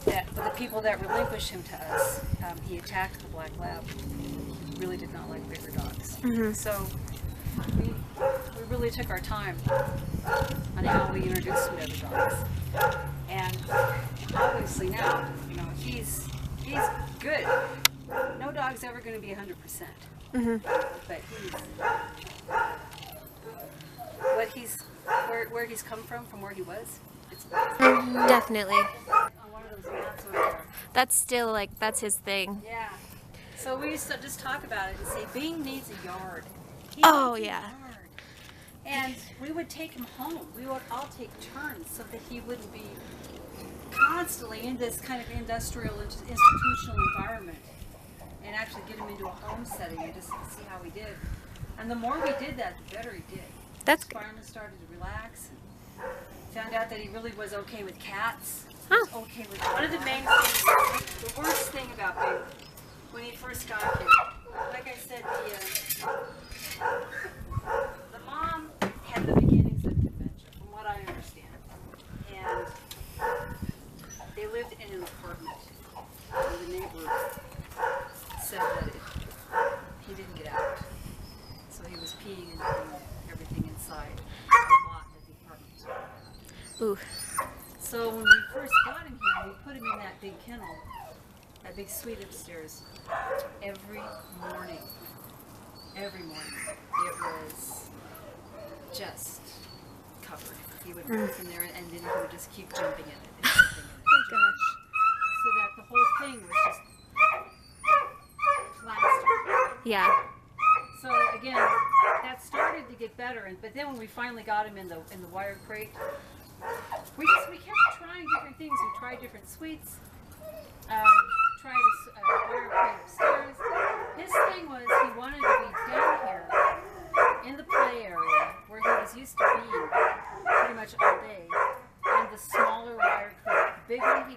that for the people that relinquished him to us, he attacked the black lab. He really did not like bigger dogs. So we really took our time on how we introduced him to other dogs. And obviously now, you know, he's good. No dog's ever going to be 100%. But where he's come from where he was, it's amazing. Definitely. On one of those mats over there. That's still like, that's his thing. Yeah. So we used to just talk about it and say, Bing needs a yard. He Oh, needs a yeah. yard. And we would take him home. We would all take turns so that he wouldn't be constantly in this kind of industrial, institutional environment, and actually get him into a home setting and just see how he did. And the more we did that, the better he did. That's He good. finally started to relax and found out that he really was okay with cats. Huh. Okay with one of the main things, the worst thing about Big, when he first got here, like I said, the mom had the beginnings of dementia, from what I understand. And they lived in an apartment. And the neighbor said that he didn't get out. So he was peeing and doing everything inside a lot that the apartment was all about. Ooh. So when we first got him here, we put him in that big kennel, that big suite upstairs, every morning. Every morning. It was just covered. He would put in there and then he would just keep jumping in it and jumping in it. Oh gosh. So that the whole thing was just plastered. Yeah. So again, that started to get better, but then when we finally got him in the wire crate, we kept trying different things. We tried different suites. Tried a wire crate upstairs. His thing was he wanted to be down here in the play area where he was used to being pretty much all day, and the smaller wire crate. The big one he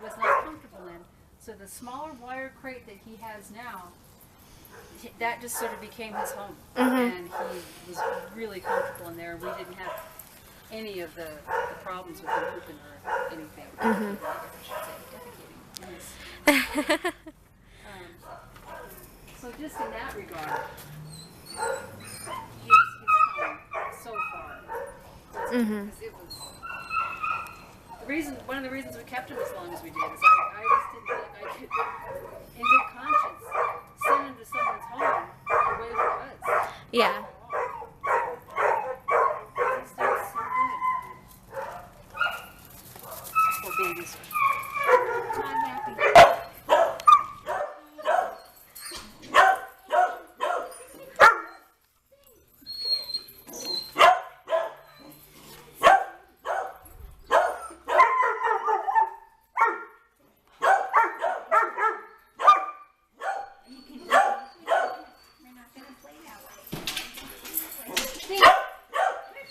was not comfortable in. So the smaller wire crate that he has now, that just sort of became his home, and he was really comfortable in there. And we didn't have any of the problems with him pooping or anything. I should say, defecating. So just in that regard, he's come so far. Because it was one of the reasons we kept him as long as we did is I just didn't feel like I could, in good conscience, send him to someone's home the way he was. Yeah. He's done so good. Poor babies. I'm happy.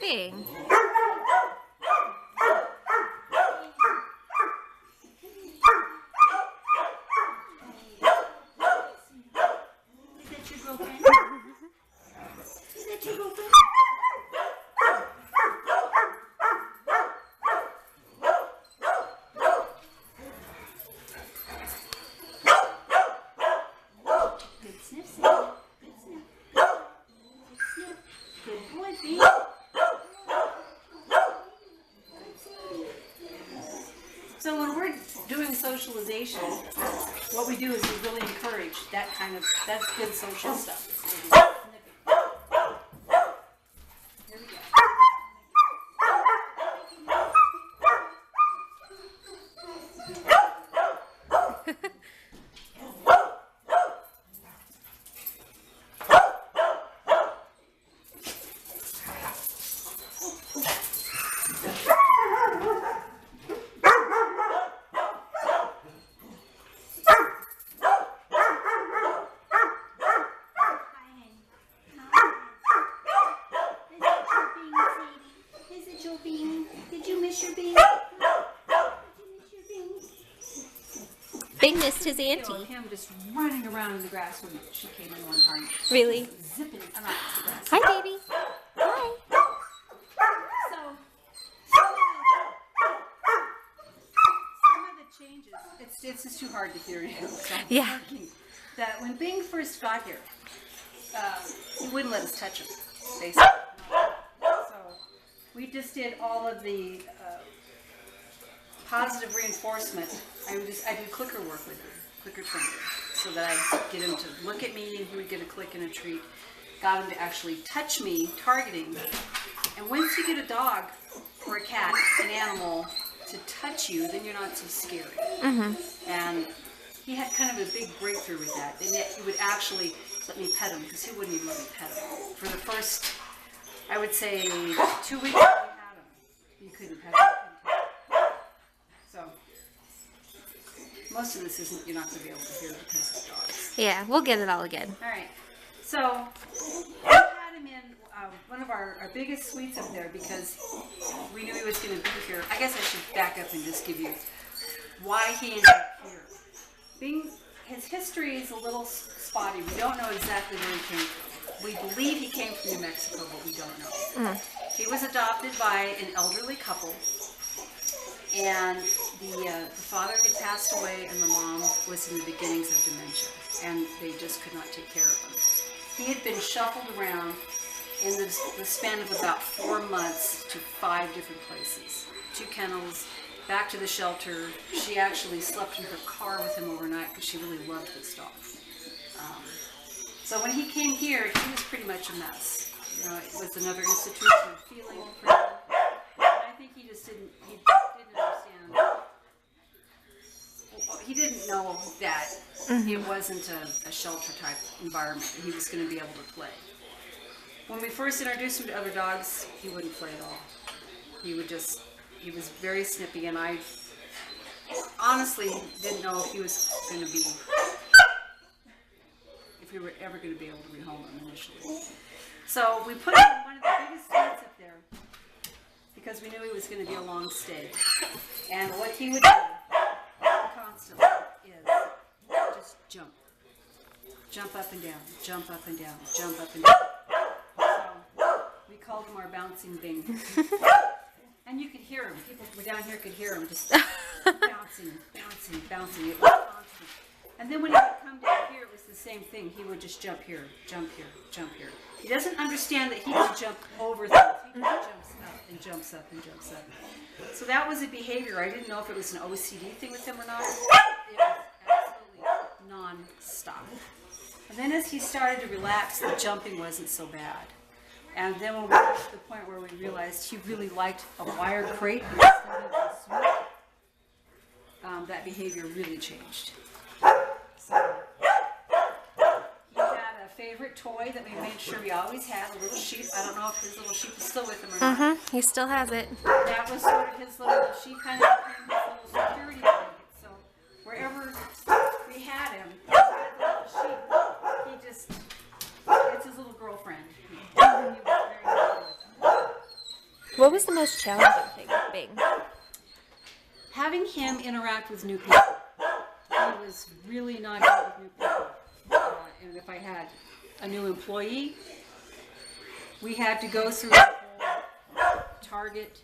Bing. So when we're doing socialization, what we do is we really encourage that's good social stuff. Here we go. Bing missed his You know, auntie. him just running around in the grass when she came in one time. Really? Zipping around the grass. Hi, baby. Hi. So, some of the changes. It's just too hard to hear him. So Yeah. that when Bing first got here, he wouldn't let us touch him, basically. So we just did all of the positive reinforcement. I did clicker work with him, clicker training, so that I'd get him to look at me and he would get a click and a treat. Got him to actually touch me, targeting. And once you get a dog or a cat, an animal, to touch you, then you're not so scary. And he had kind of a big breakthrough with that. And yet he would actually let me pet him, because he wouldn't even let me pet him. For the first, I would say, 2 weeks that we had him, you couldn't pet him. So, most of this isn't, you're not going to be able to hear because of dogs. Yeah, we'll get it all again. All right. So, we had him in one of our biggest suites up there because we knew he was going to be here. I guess I should back up and just give you why he ended up here. His history is a little spotty. We don't know exactly where he came from. We believe he came from New Mexico, but we don't know. He was adopted by an elderly couple, and the father had passed away, and the mom was in the beginnings of dementia, and they just could not take care of him. He had been shuffled around in the span of about 4 months to 5 different places. 2 kennels, back to the shelter. She actually slept in her car with him overnight because she really loved this dog. So when he came here, he was pretty much a mess. You know, it was another institution of feeling for him. And I think he just didn't understand. He didn't know that it wasn't a shelter type environment that he was going to be able to play. When we first introduced him to other dogs, he wouldn't play at all. He was very snippy, and I honestly didn't know if he was going to be, if we were ever going to be able to rehome him initially. So we put him in one of the biggest suites up there because we knew he was going to be a long stay. And what he would do constantly is just jump. Jump up and down, jump up and down, jump up and down. So we called him our bouncing Bing. And you could hear him. People down here could hear him just bouncing, bouncing, bouncing. It was constant. And then when he would come down here, it was the same thing. He would just jump here, jump here, jump here. He doesn't understand that he can jump over things. He just jumps up and jumps up and jumps up. So that was a behavior. I didn't know if it was an OCD thing with him or not. It was absolutely non-stop. And then as he started to relax, the jumping wasn't so bad. And then when we got to the point where we realized he really liked a wire crate instead of a suite, that behavior really changed. So he had a favorite toy that we made sure we always had, a little sheep. I don't know if his little sheep is still with him or not. He still has it. That was sort of his little, she kind of became his little security blanket. So wherever we had him, that little sheep, he just, it's his little girlfriend. He was very happy with them. What was the most challenging thing with Bing? Having him interact with new people. He was really not good with new people. And if I had a new employee, we had to go through the whole Target,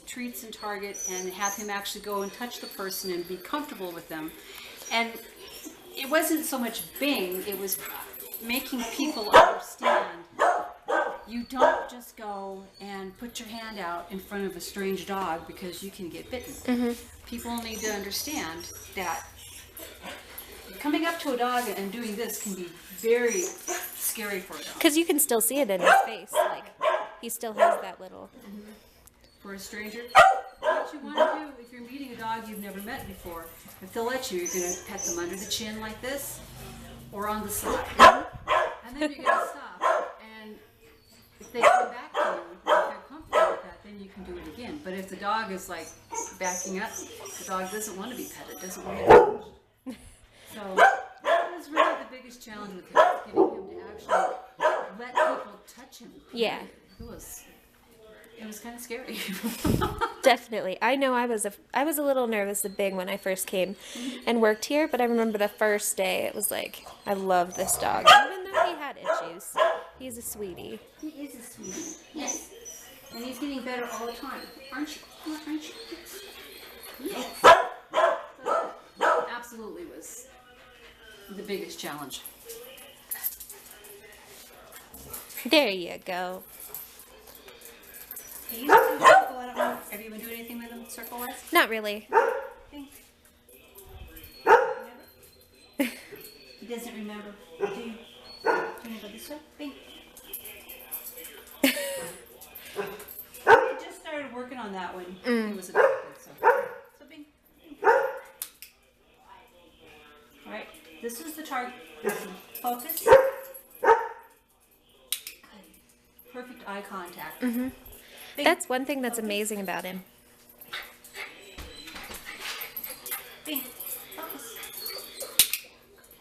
treats and Target, and have him actually go and touch the person and be comfortable with them. And it wasn't so much Bing, it was making people understand you don't just go and put your hand out in front of a strange dog because you can get bitten. People need to understand that coming up to a dog and doing this can be very scary for a dog. Because you can still see it in his face. Like, he still has that little... For a stranger, what you want to do if you're meeting a dog you've never met before, if they'll let you, you're going to pet them under the chin like this or on the side. And then you're going to stop. And if they come back to you, if they're comfortable with that, then you can do it again. But if the dog is like backing up, the dog doesn't want to be petted, doesn't want to be touched. So that was really the biggest challenge with him, getting him to actually let people touch him. Yeah. It was kind of scary. Definitely. I know I was a little nervous of Bing when I first came and worked here, but I remember the first day it was like, I love this dog. Even though he had issues, he's a sweetie. He is a sweetie. Yes. And he's getting better all the time. Aren't you? Aren't you? Yes. So the biggest challenge. There you go. He used to do circle. I don't know. Have you been doing anything with him circle-wise? Not really. Think. Remember? He doesn't remember. Do you? Do you want to go this way? Think. I just started working on that when he was a baby. So bing. All right. This is the target. Focus. Perfect eye contact. Mm-hmm. That's one thing that's amazing about him. Bing. Focus.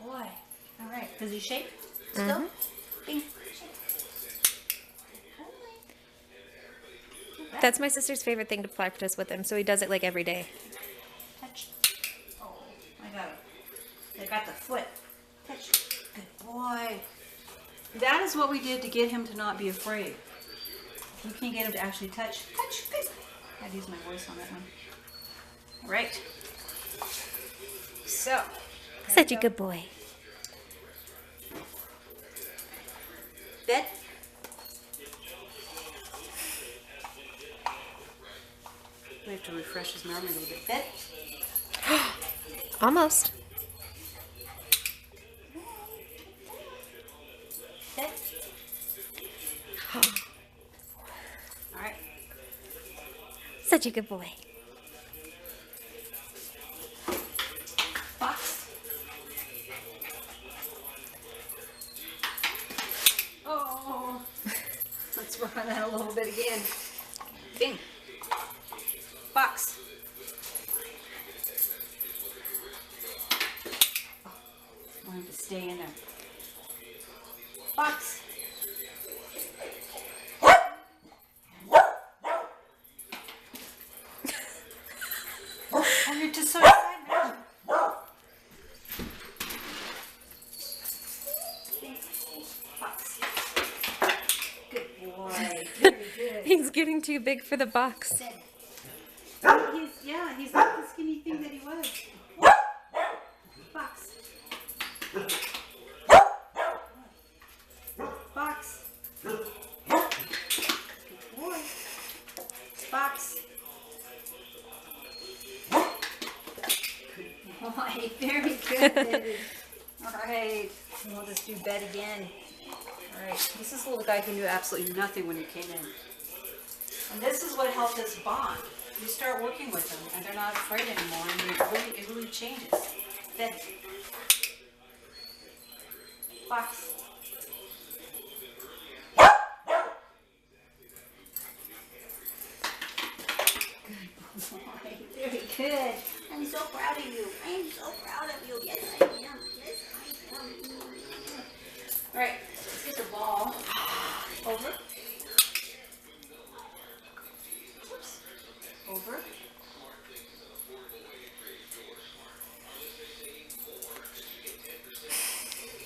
Boy. All right. Does he shake? Still? Mm-hmm. Bing. That's my sister's favorite thing to practice with him, so he does it like every day. Touch. Oh, I got it. I got the foot. Touch. Good boy. That is what we did to get him to not be afraid. We can't get him to actually touch. Touch. Good. I had to use my voice on that one. All right. So. Such a good boy. Bed. We have to refresh his memory a little bit. Bed. Almost. Bed. All right. Such a good boy. Box. Oh. Let's work on that a little bit again. Bing. Box. Oh, I want him to stay in there. Box. Oh, you're just so excited. Box. Good boy. Very good. He's getting too big for the box. He's not the skinny thing that he was. Box. Box. Good boy. Box. Good boy. Very good. All right. We'll just do bed again. All right. This is a little guy who knew absolutely nothing when he came in. And this is what helped us bond. You start working with them, and they're not afraid anymore, and it really changes. Bed. Box. Good boy. Very good. I'm so proud of you. I am so proud of you. Yes, I am. Yes, I am. All right. Let's get the ball over. Over.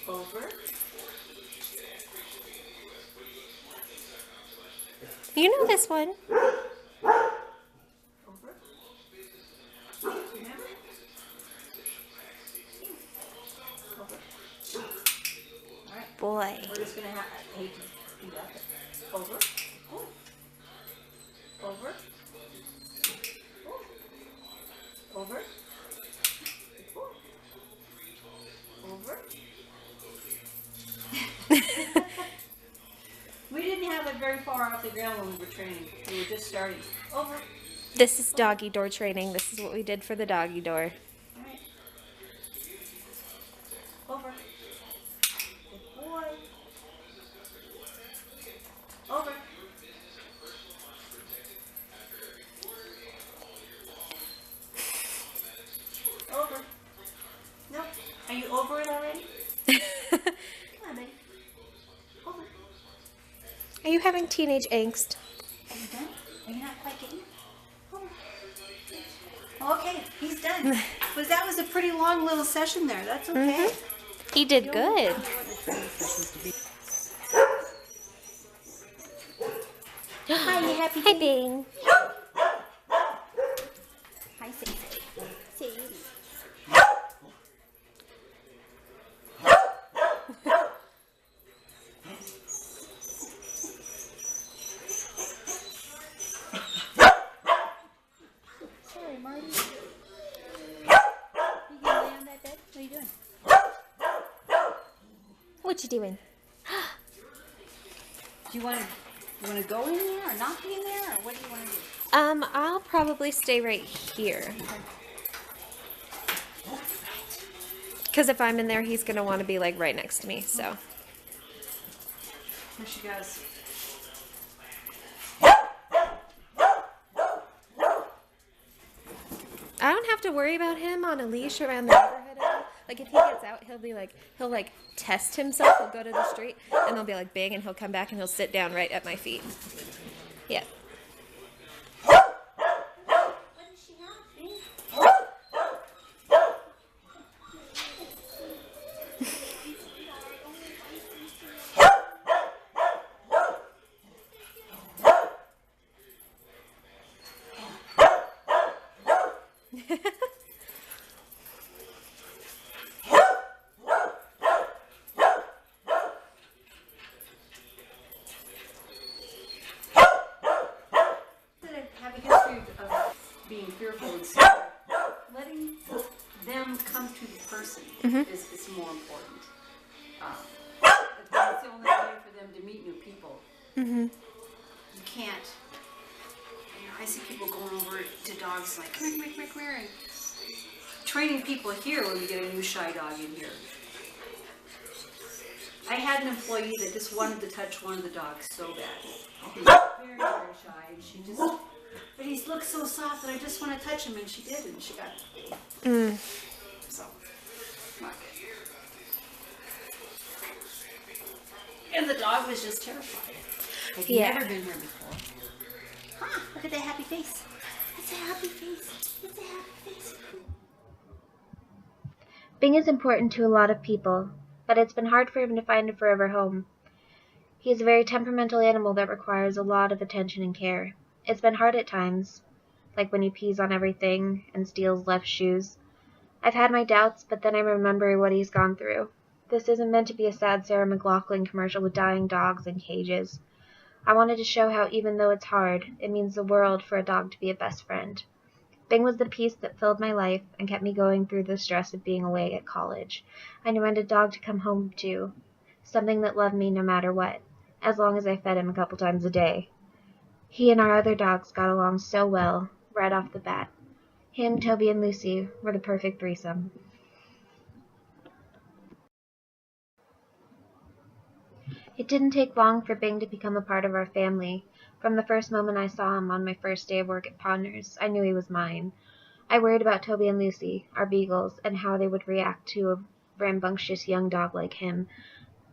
Over. You know this one. Over. Remember? Over. All right. Boy. We're just gonna have. I hate to do that. Over. Oh. Over. Over. Over. We didn't have it very far off the ground when we were training. We were just starting. Over. This is doggy door training. This is what we did for the doggy door. All right. Over. Good boy. Over. Over. Nope. Are you over it already? Come on, baby. Over. Are you having teenage angst? Are you done? Are you not quite getting it? Over. Okay, he's done. That was a pretty long little session there. That's okay. He did good. Hi, you happy? Hi, Bing. Hi, Sadie. Sadie. What you doing? Do you want to go in there or not be in there, or what do you want to do? I'll probably stay right here. Because if I'm in there, he's going to want to be like right next to me, so. Here she goes. I don't have to worry about him on a leash around the neighborhood at all. Like if he gets out, he'll like test himself. He'll go to the street and they'll be like big, and he'll come back and he'll sit down right at my feet. Yeah. Have a history of being fearful and scared. Letting them come to the person is more important. That's the only way for them to meet new people. You can't. I see people going over to dogs like, come here, come here, and training people here when we get a new shy dog in here. I had an employee that just wanted to touch one of the dogs so bad. He was very, very shy, and she just, but he looked so soft that I just want to touch him, and she did, and she got it. So, not good. And the dog was just terrified. Like he'd never been here before. Huh, look at that happy face. That's a happy face. That's a happy face. Bing is important to a lot of people, but it's been hard for him to find a forever home. He is a very temperamental animal that requires a lot of attention and care. It's been hard at times, like when he pees on everything and steals Left's shoes. I've had my doubts, but then I remember what he's gone through. This isn't meant to be a sad Sarah McLachlan commercial with dying dogs and cages. I wanted to show how even though it's hard, it means the world for a dog to be a best friend. Bing was the peace that filled my life and kept me going through the stress of being away at college. I knew I had a dog to come home to, something that loved me no matter what, as long as I fed him a couple times a day. He and our other dogs got along so well, right off the bat. Him, Toby, and Lucy were the perfect threesome. It didn't take long for Bing to become a part of our family. From the first moment I saw him on my first day of work at Pawdner's, I knew he was mine. I worried about Toby and Lucy, our beagles, and how they would react to a rambunctious young dog like him.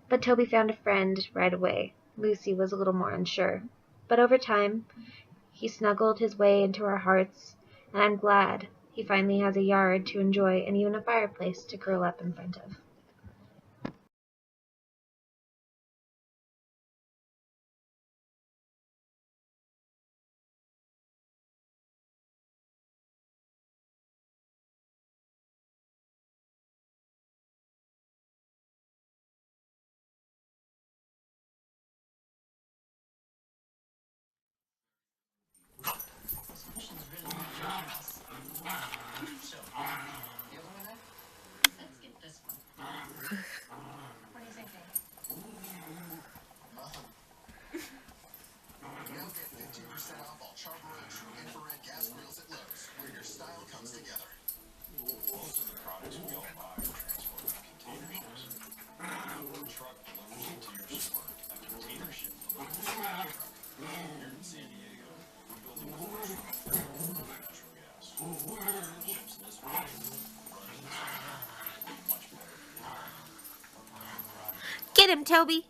But Toby found a friend right away. Lucy was a little more unsure. But over time, he snuggled his way into our hearts, and I'm glad he finally has a yard to enjoy and even a fireplace to curl up in front of. Get him, Toby!